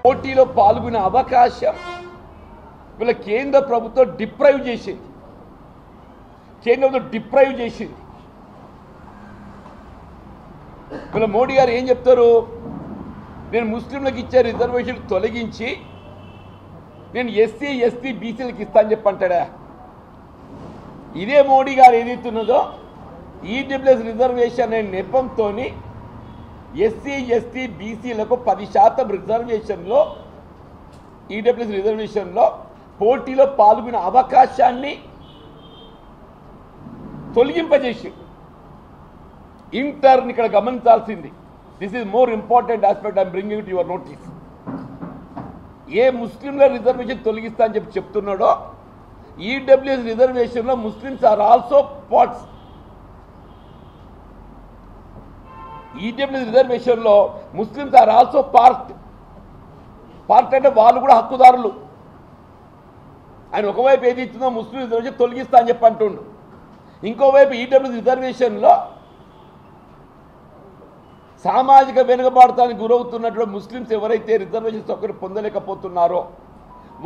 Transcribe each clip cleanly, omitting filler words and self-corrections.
పోటీలో పాల్గొనే అవకాశం వీళ్ళ కేంద్ర ప్రభుత్వం డిప్రైవ్ చేసింది. వీళ్ళ మోడీ గారు ఏం చెప్తారు? నేను ముస్లింలకు ఇచ్చే రిజర్వేషన్ తొలగించి నేను ఎస్సీ ఎస్టీ బీసీలకు ఇస్తా అని చెప్పంటాడా? ఇదే మోడీ గారు ఏదైతున్నదో ఈడబ్ల్యూఎస్ రిజర్వేషన్ అనే నెపంతో ఎస్సీ ఎస్టీ బీసీలకు 10% రిజర్వేషన్లో ఈడబ్ల్యూఎస్ రిజర్వేషన్లో పోటీలో పాల్గొనే అవకాశాన్ని తొలగింపజేసి ఇంటర్న్ ఇక్కడ గమనించాల్సింది. This is more important aspect I'm bringing to your notice. ఏ ముస్లింల రిజర్వేషన్ తొలగిస్తా అని చెప్తున్నాడో ఈడబ్ల్యూఎస్ రిజర్వేషన్లో Muslims are also parts. EWS రిజర్వేషన్లో ముస్లిమ్స్ ఆర్ ఆల్సో పార్ట్ అంటే వాళ్ళు కూడా హక్కుదారులు. ఆయన ఒకవైపు ఏది ఇచ్చిందో ముస్లిం రిజర్వేషన్ తొలగిస్తా అని చెప్పి అంటుండు. ఇంకోవైపు ఈడబ్ల్యూఎస్ రిజర్వేషన్లో సామాజిక వెనుకబాటుతానికి గురవుతున్నటువంటి ముస్లిమ్స్ ఎవరైతే రిజర్వేషన్ సౌకర్యం పొందలేకపోతున్నారో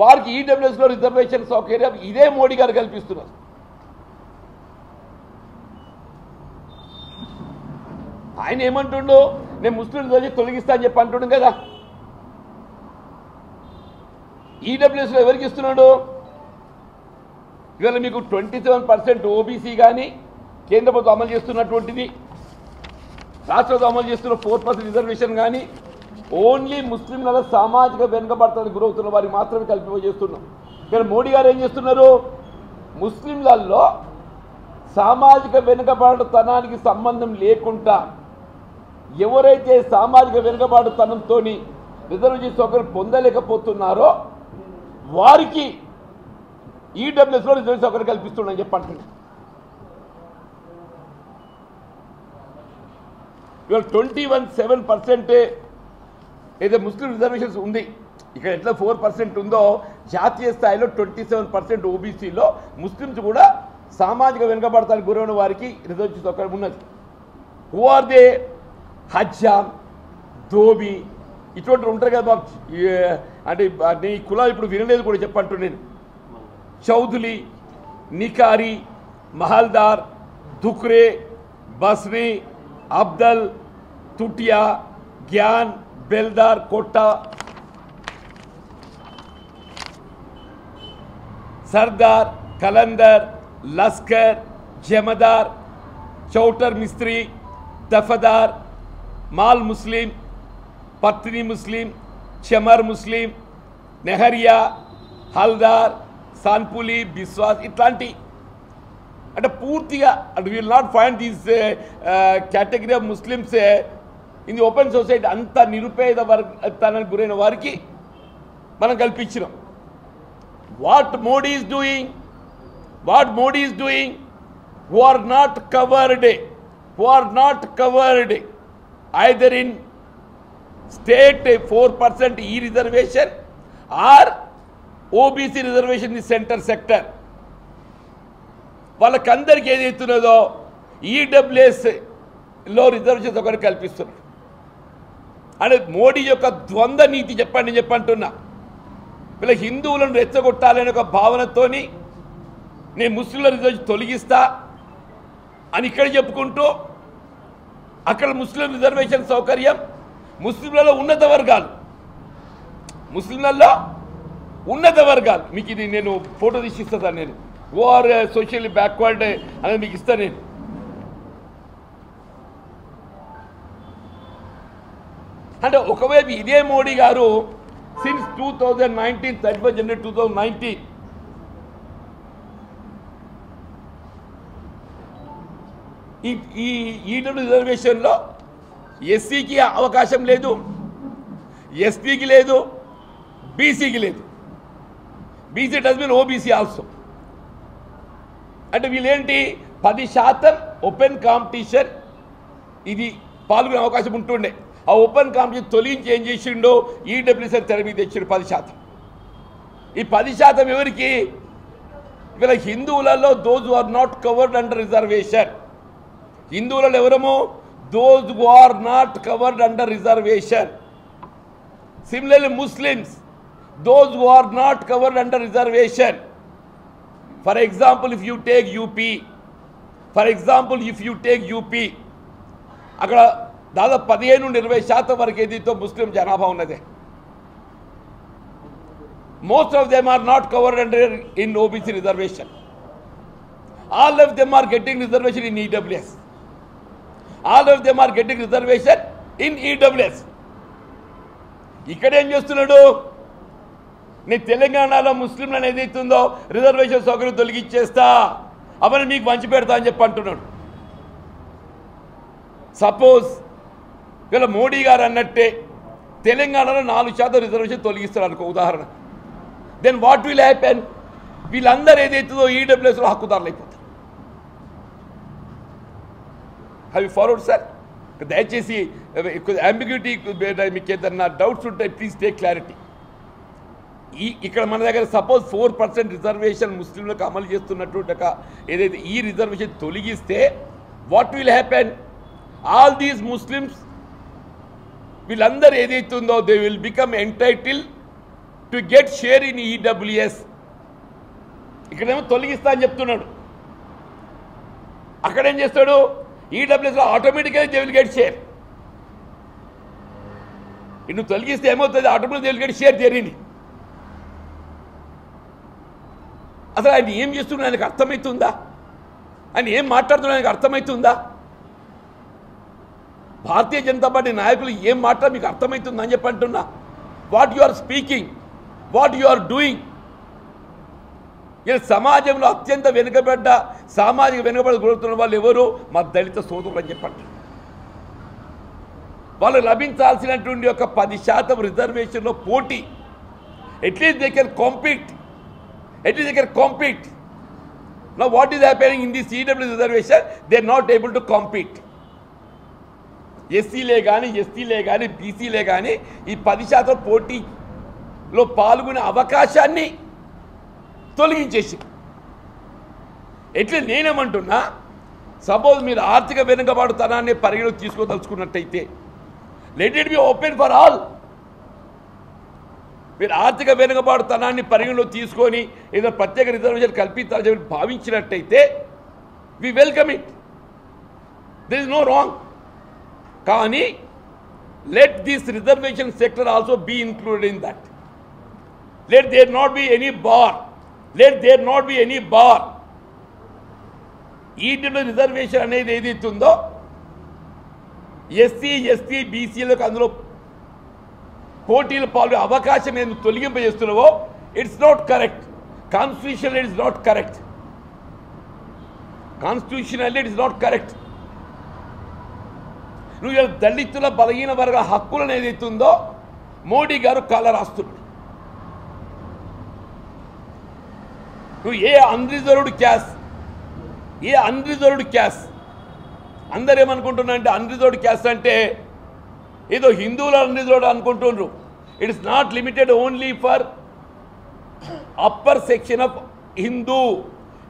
వారికి ఈడబ్ల్యూఎస్లో రిజర్వేషన్ సౌకర్యం ఇదే మోడీ గారు కల్పిస్తున్నారు. ఆయన ఏమంటుండో నేను ముస్లిం రిజర్వేషన్ తొలగిస్తా అని చెప్పి అంటుండు కదా. ఈడబ్ల్యూఎస్లో ఎవరికి ఇస్తున్నాడు? ఇవాళ మీకు 27% ఓబీసీ కానీ కేంద్ర ప్రభుత్వం అమలు చేస్తున్నటువంటిది, రాష్ట్ర ప్రభుత్వం అమలు చేస్తున్న 4% రిజర్వేషన్ కానీ ఓన్లీ ముస్లింల సామాజిక వెనుకబాటుతానికి గురవుతున్న వారికి మాత్రమే కల్పింపజేస్తున్నాం. కానీ మోడీ గారు ఏం చేస్తున్నారు? ముస్లింలలో సామాజిక వెనుకబాటుతనానికి సంబంధం లేకుండా ఎవరైతే సామాజిక వెనుకబాటుతనంతో రిజర్వేషన్ సౌకర్యం పొందలేకపోతున్నారో వారికి ఈడబ్ల్యూఎస్లో రిజర్వేషన్ సౌకర్యం కల్పిస్తున్నాడని చెప్పంటున్నాను. ఇవాళ 21.7% ఏదో ముస్లిం రిజర్వేషన్స్ ఉంది. ఇక్కడ ఎట్లా 4% ఉందో జాతీయ స్థాయిలో 27% ఓబీసీలో ముస్లిమ్స్ కూడా సామాజిక వెనుకబడతానికి గురైన వారికి రిజర్వేషన్ సౌకర్యం ఉన్నది. Who are they? హజ్జాం, ధోబీ ఇటువంటి ఉంటారు కదా బాబు. అంటే ఈ కులాలు ఇప్పుడు వినలేదు కూడా చెప్పంటు నేను. చౌధులి, నికారి, మహల్దార్, దుక్రే, బస్రీ, అబ్దల్, తుటియా, జ్ఞాన్, బెల్దార్, కోట్టా, సర్దార్, కలందర్, లస్కర్, జమదార్, చౌటర్ మిస్త్రీ, దఫదార్, మాల్ ముస్లిం, పత్ని ముస్లిం, చెమర్ ముస్లిం, నెహరియా, హల్దార్, సాన్పులి, బిస్వాస్ ఇట్లాంటి అంటే పూర్తిగా అంటే will not find this category of Muslims in the open society. అంత నిరుపేద వర్గానికి గురైన వారికి మనం కల్పించినాం. What Modi is doing who are not covered either in state 4% E reservation or OBC reservation in the center sector. వాళ్ళకందరికీ ఏదైతున్నదో ఈడబ్ల్యూఎస్లో రిజర్వేషన్ ఒకటి కల్పిస్తున్నారు. అంటే మోడీ యొక్క ద్వంద్వ నీతి చెప్పంటున్నా. వీళ్ళ హిందువులను రెచ్చగొట్టాలనే ఒక భావనతోని నేను ముస్లింల రిజర్వేషన్ తొలగిస్తా అని ఇక్కడ చెప్పుకుంటూ అక్కడ ముస్లిం రిజర్వేషన్ సౌకర్యం ముస్లింలలో ఉన్నత వర్గాలు మీకు ఇది నేను ఫోటో తీసి ఇస్తాను. నేను ఓఆర్ సోషల్లీ బ్యాక్వర్డ్ అనేది మీకు ఇస్తాను నేను. అంటే ఒకవైపు ఇదే మోడీ గారు సిన్స్ 2019 31 జనవరి 2019 ఈ ఈడబ్ల్యూ రిజర్వేషన్లో ఎస్సీకి అవకాశం లేదు, ఎస్టీకి లేదు, బీసీకి లేదు. BC does mean OBC also. అంటే వీళ్ళేంటి 10% ఓపెన్ కాంపిటీషన్ ఇది పాల్గొనే అవకాశం ఉంటుండే. ఆ ఓపెన్ కాంపిటీషన్ తొలగించి ఏం చేసిండో ఈడబ్ల్యూఎస్ తెర మీద తెచ్చిండు 10%. ఈ 10% ఎవరికి? వీళ్ళ హిందువులలో those are not covered under reservation. హిందువులలో ఎవరము? Those who are not covered under reservation. Similarly, Muslims, those who are not covered under reservation, for example, if you take UP, అక్కడ దాదాపు 15-20% వరకు ఏదైతే ముస్లిం జనాభా ఉన్నది. Most of them are not covered under in OBC reservation. All of them are getting reservation in EWS. ఇక్కడ ఏం చేస్తున్నాడు? నీ తెలంగాణలో ముస్లింలను ఏదైతుందో రిజర్వేషన్ సౌకర్యం తొలగించేస్తా, అవన్నీ మీకు మంచి పెడతా అని చెప్పి అంటున్నాడు. సపోజ్ ఇలా మోడీ గారు అన్నట్టే తెలంగాణలో 4% రిజర్వేషన్ తొలగిస్తారు అనుకో ఉదాహరణ. Then what will happen? వీళ్ళందరూ ఏదైతుందో ఈడబ్ల్యూఎస్లో హక్కుదారులు అయిపోతారు. Have you forward sir? దయచేసి అంబిగ్యూటీ మీకు ఏదన్నా డౌట్స్ ఉంటే ప్లీజ్ టేక్ క్లారిటీ. ఇక్కడ మన దగ్గర సపోజ్ 4% రిజర్వేషన్ ముస్లింలకు అమలు చేస్తున్నట్టు ఏదైతే ఈ రిజర్వేషన్ తొలగిస్తే what will happen? All these Muslims వీళ్ళందరూ ఏదైతుందో they will become entitle to get share in EWS. ఇక్కడేమో తొలగిస్తా అని చెప్తున్నాడు, అక్కడేం చేస్తాడు? ఈడబ్ల్యూఎస్లో ఆటోమేటిక్గా దే విల్ గెట్ షేర్. నువ్వు తొలగిస్తే ఏమవుతుంది? Automatic they will get share జరిగింది. అసలు ఆయన ఏం చేస్తున్నా ఆయనకు అర్థమవుతుందా? ఆయన ఏం మాట్లాడుతున్నా ఆయనకు అర్థమవుతుందా? భారతీయ జనతా పార్టీ నాయకులు ఏం మాట్లాడ మీకు అర్థమవుతుందా అని చెప్పి అంటున్నా. What you are speaking, what you are doing. ఇలా సమాజంలో అత్యంత వెనుకబడ్డ సామాజిక వెనుకబడి గురుతున్న వాళ్ళు ఎవరు? మా దళిత సోదరులు అని చెప్పండి. వాళ్ళు లభించాల్సినటువంటి ఒక 10% రిజర్వేషన్లో పోటీ, at least they can compete. Now what is happening in this EW reservation? They are not able to compete. ఎస్సీలే కానీ ఎస్టీలే కానీ బీసీలే కానీ ఈ 10% పోటీలో పాల్గొనే అవకాశాన్ని తొలగించేసి. ఎట్లా నేనేమంటున్నా, సపోజ్ మీరు ఆర్థిక వెనుకబాటుతనాన్ని పరిగణలోకి తీసుకోదలుచుకున్నట్టయితే let it be open for all. మీరు ఆర్థిక వెనుకబాటుతనాన్ని పరిగణలో తీసుకొని ఏదో ప్రత్యేక రిజర్వేషన్ కల్పించాలని చెప్పి భావించినట్టయితే we welcome it, there is no wrong. కానీ let this reservation sector also be included in that. Let there not be any bar. ఈటీలో రిజర్వేషన్ అనేది ఏదైతే ఉందో ఎస్సీ ఎస్టీ బీసీలకు అందులో పోటీలు పాల్గొనే అవకాశం నేను తొలగింపజేస్తున్నావో it's not correct. Constitutional it is not correct. నువ్వు దళితుల బలహీన వర్గ హక్కులను ఏదైతుందో మోడీ గారు కాల రాస్తున్నాడు. నువ్వు ఏ అన్రిజర్వ్డ్ క్యాస్ట్ అందరూ ఏమనుకుంటున్నా అంటే అన్రిజర్వ్డ్ క్యాస్ట్ అంటే ఏదో హిందువులు అన్రిజర్వ్డ్ అనుకుంటున్నారు. It is not limited only for upper section of Hindu.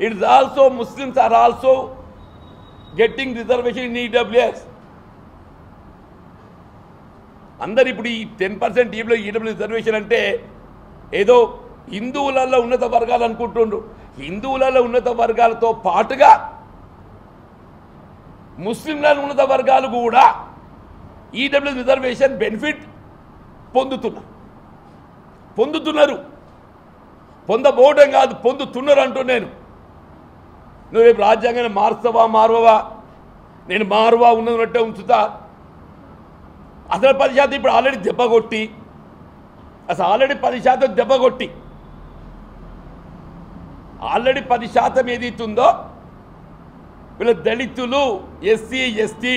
It is also Muslims are also getting reservation in EWS. అందరు ఇప్పుడు ఈ 10% ఈడబ్ల్యూ రిజర్వేషన్ అంటే ఏదో హిందువులలో ఉన్నత వర్గాలు అనుకుంటుండ్రు. హిందువులలో ఉన్నత వర్గాలతో పాటుగా ముస్లింల ఉన్నత వర్గాలు కూడా ఈడబ్ల్యూ రిజర్వేషన్ బెనిఫిట్ పొందుతున్నారు. పొందబోవడం కాదు, పొందుతున్నారు అంటూ నేను. నువ్వు రేపు రాజ్యాంగాన్ని మారవా? నేను మారువా ఉన్నట్టే ఉంచుతా. అసలు 10% ఇప్పుడు ఆల్రెడీ దెబ్బ కొట్టి ఆల్రెడీ 10% ఏదైతుందో వీళ్ళ దళితులు, ఎస్సీ ఎస్టీ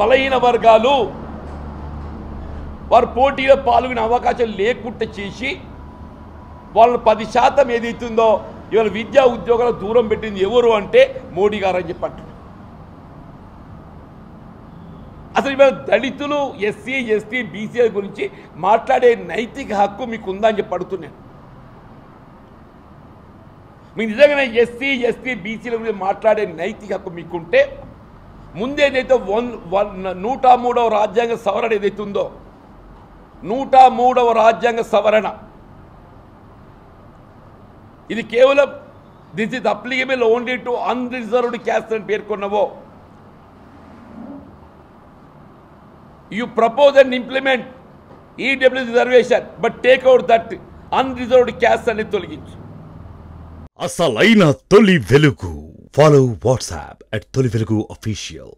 బలహీన వర్గాలు వారు పోటీలో పాల్గొనే అవకాశం లేకుండా చేసి వాళ్ళని 10% ఏదైతుందో ఇవాళ విద్యా ఉద్యోగాలు దూరం పెట్టింది ఎవరు అంటే మోడీ గారు అని చెప్పండి. అసలు ఇవాళ దళితులు, ఎస్సీ ఎస్టీ బీసీ గురించి మాట్లాడే నైతిక హక్కు మీకు ఉందని చెప్పి అడుగుతున్నాను. మీకు నిజంగానే ఎస్సీ ఎస్టీ బీసీల గురించి మాట్లాడే నైతిక హక్కు మీకుంటే ముందేదైతే 103వ రాజ్యాంగ సవరణ ఏదైతే ఉందో 103వ రాజ్యాంగ సవరణ ఇది కేవలం this is applicable only to unreserved caste అని పేర్కొన్నవో you propose and implement EWS reservation but take out that unreserved caste అని తొలగించు. అసలైన తొలి వెలుగు. ఫాలో వాట్సాప్ @తొలి వెలుగు official.